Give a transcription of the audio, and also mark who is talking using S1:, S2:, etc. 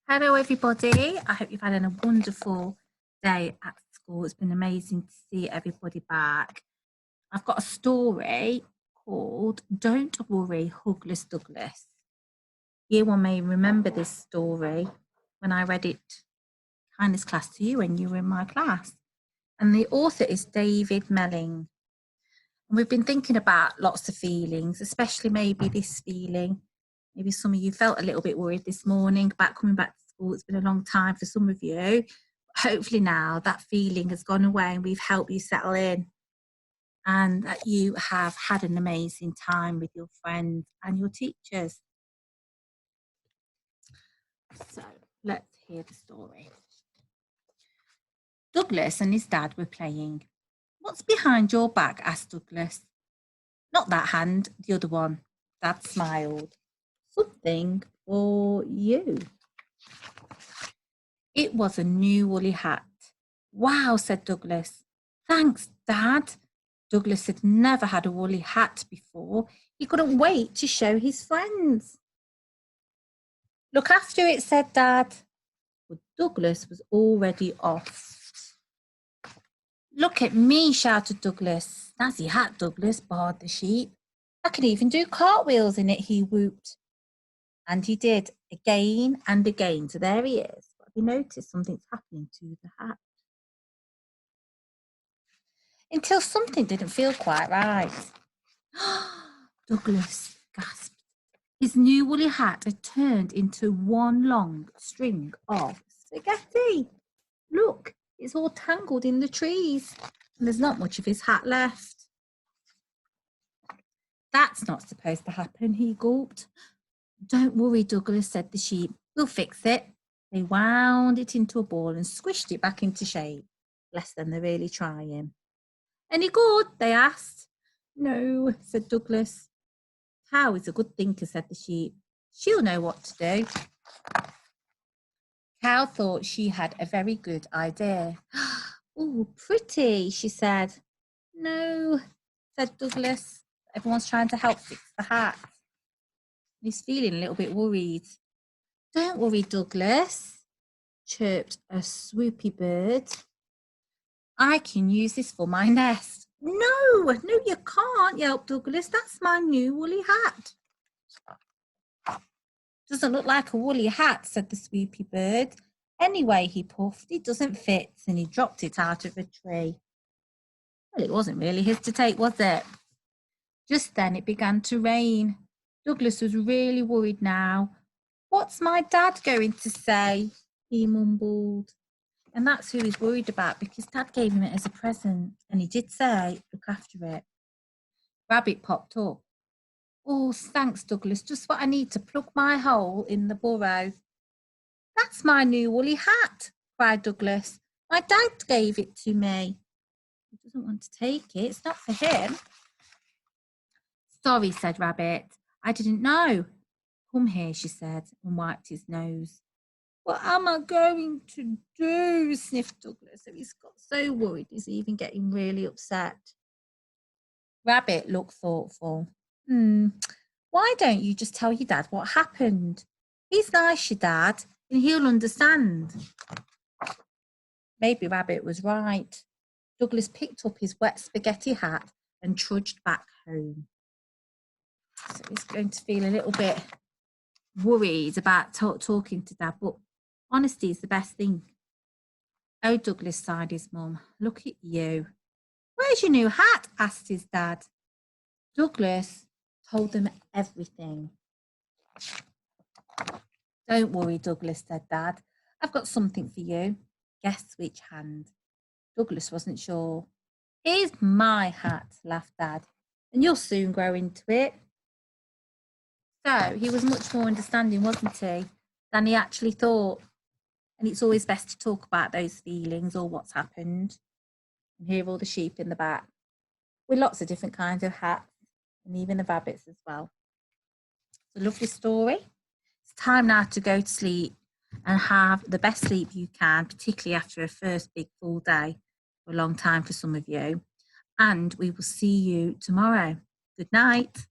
S1: Hello everybody, I hope you've had a wonderful day at school. It's been amazing to see everybody back. I've got a story called Don't Worry, Hugless Douglas. Year one may remember this story when I read it kindness class to you when you were in my class. And the author is David Melling. And we've been thinking about lots of feelings, especially maybe this feeling. Maybe some of you felt a little bit worried this morning about coming back to school. It's been a long time for some of you. Hopefully now that feeling has gone away and we've helped you settle in and that you have had an amazing time with your friends and your teachers. So let's hear the story. Douglas and his dad were playing. "What's behind your back?" asked Douglas. "Not that hand, the other one." Dad smiled. "Something for you." It was a new woolly hat. "Wow," said Douglas. "Thanks, Dad." Douglas had never had a woolly hat before. He couldn't wait to show his friends. "Look after it," said Dad. But Douglas was already off. "Look at me," shouted Douglas. "Snazzy hat, Douglas," bawled the sheep. "I can even do cartwheels in it," he whooped. And he did, again and again. So there he is. But have you noticed something's happening to the hat? Until something didn't feel quite right. Douglas gasped. His new woolly hat had turned into one long string of spaghetti. Look, it's all tangled in the trees, and there's not much of his hat left. "That's not supposed to happen," he gulped. "Don't worry, Douglas," said the sheep. "We'll fix it." They wound it into a ball and squished it back into shape. Bless them, they're really trying. "Any good?" they asked. "No," said Douglas. "Cow is a good thinker," said the sheep. "She'll know what to do." Cow thought she had a very good idea. "Oh, pretty," she said. "No," said Douglas. Everyone's trying to help fix the hat. He's feeling a little bit worried. "Don't worry, Douglas," chirped a swoopy bird. "I can use this for my nest." No, you can't," yelped Douglas. "That's my new woolly hat." "Doesn't look like a woolly hat," said the swoopy bird. "Anyway," he puffed, "it doesn't fit," and he dropped it out of a tree. Well, it wasn't really his to take, was it? Just then it began to rain. Douglas was really worried now. "What's my dad going to say?" he mumbled. And that's who he's worried about, because Dad gave him it as a present. And he did say, "Look after it." Rabbit popped up. "Oh, thanks, Douglas. Just what I need to plug my hole in the burrow." "That's my new woolly hat," cried Douglas. "My dad gave it to me." "He doesn't want to take it. It's not for him." "Sorry," said Rabbit. "I didn't know." "Come here," she said, and wiped his nose. "What am I going to do?" sniffed Douglas. So he's got so worried, he's even getting really upset. Rabbit looked thoughtful. Why don't you just tell your dad what happened? He's nice, your dad, and he'll understand." Maybe Rabbit was right. Douglas picked up his wet spaghetti hat and trudged back home. So he's going to feel a little bit worried about talking to Dad, but honesty is the best thing. "Oh," Douglas sighed his mum, "look at you." "Where's your new hat?" asked his dad. Douglas told them everything. "Don't worry, Douglas," said Dad. "I've got something for you." Guess which hand? Douglas wasn't sure. "Here's my hat," laughed Dad, "and you'll soon grow into it." So he was much more understanding, wasn't he, than he actually thought. And it's always best to talk about those feelings or what's happened. And hear all the sheep in the back with lots of different kinds of hats, and even the rabbits as well. It's a lovely story. It's time now to go to sleep and have the best sleep you can, particularly after a first big full day for a long time for some of you. And we will see you tomorrow. Good night.